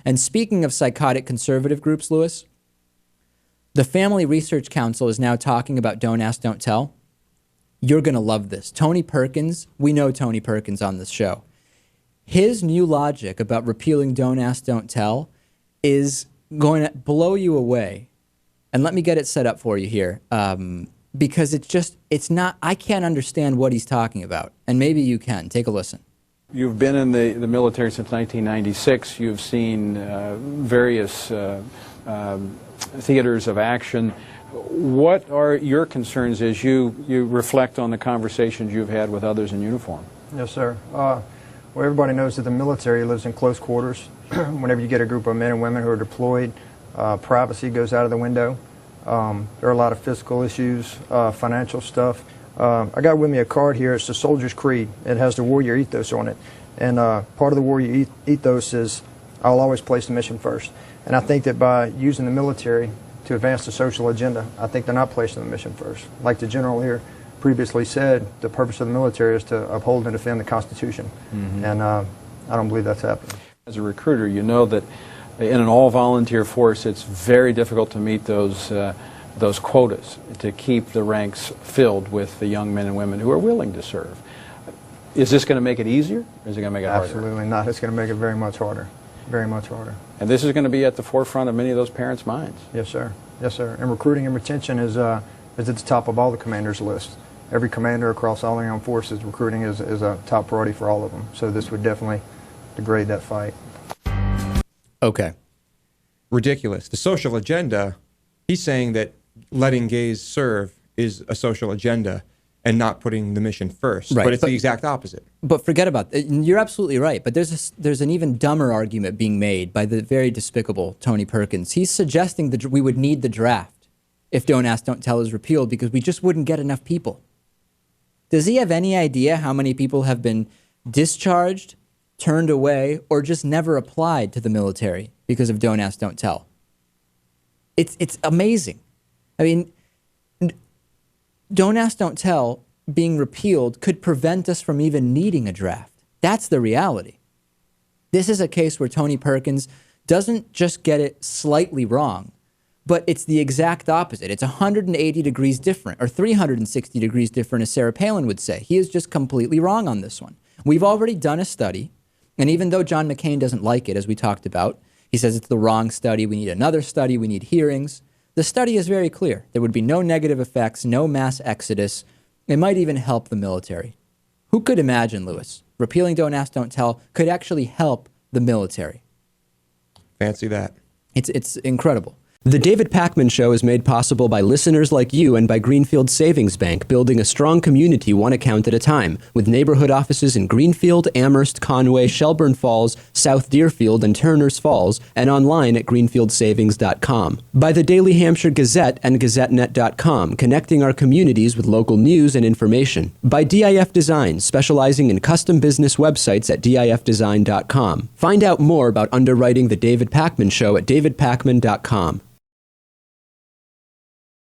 And speaking of psychotic conservative groups, Lewis, the Family Research Council is now talking about Don't Ask, Don't Tell. You're going to love this. Tony Perkins, we know Tony Perkins on this show. His new logic about repealing Don't Ask, Don't Tell is going to blow you away. And let me get it set up for you here, because it's not, I can't understand what he's talking about. And maybe you can. Take a listen. You've been in the military since 1996. You've seen various theaters of action. What are your concerns as you reflect on the conversations you've had with others in uniform? Yes, sir. Well, everybody knows that the military lives in close quarters. Whenever you get a group of men and women who are deployed, privacy goes out of the window. There are a lot of physical issues, financial stuff. I got with me a card here. It's the Soldier's Creed. It has the warrior ethos on it. And part of the warrior ethos is, I'll always place the mission first. And I think that by using the military to advance the social agenda, I think they're not placing the mission first. Like the general here previously said, the purpose of the military is to uphold and defend the Constitution. Mm-hmm. And I don't believe that's happening. As a recruiter, you know that in an all-volunteer force, it's very difficult to meet those quotas, to keep the ranks filled with the young men and women who are willing to serve. Is this going to make it easier, or is it going to make it harder? Absolutely not. It's going to make it very much harder. Very much harder. And this is going to be at the forefront of many of those parents' minds. Yes, sir. Yes, sir. And recruiting and retention is at the top of all the commanders' lists. Every commander across all the armed forces, recruiting is a top priority for all of them. So this would definitely degrade that fight. Okay. Ridiculous. The social agenda, he's saying that letting gays serve is a social agenda and not putting the mission first. Right, but it's the exact opposite. But forget about that. You're absolutely right. But there's an even dumber argument being made by the very despicable Tony Perkins. He's suggesting that we would need the draft if Don't Ask, Don't Tell is repealed because we just wouldn't get enough people. Does he have any idea how many people have been discharged, turned away, or just never applied to the military because of Don't Ask, Don't Tell? It's amazing. I mean, Don't Ask, Don't Tell being repealed could prevent us from even needing a draft. That's the reality. This is a case where Tony Perkins doesn't just get it slightly wrong, but it's the exact opposite. It's 180 degrees different, or 360 degrees different, as Sarah Palin would say. He is just completely wrong on this one. We've already done a study, and even though John McCain doesn't like it, as we talked about, he says it's the wrong study, we need another study, we need hearings. The study is very clear. There would be no negative effects, no mass exodus. It might even help the military. Who could imagine, Lewis, repealing Don't Ask, Don't Tell could actually help the military? Fancy that. It's incredible. The David Pakman Show is made possible by listeners like you and by Greenfield Savings Bank, building a strong community one account at a time, with neighborhood offices in Greenfield, Amherst, Conway, Shelburne Falls, South Deerfield, and Turners Falls, and online at greenfieldsavings.com. By the Daily Hampshire Gazette and GazetteNet.com, connecting our communities with local news and information. By DIF Design, specializing in custom business websites at DIFdesign.com. Find out more about underwriting The David Pakman Show at davidpakman.com.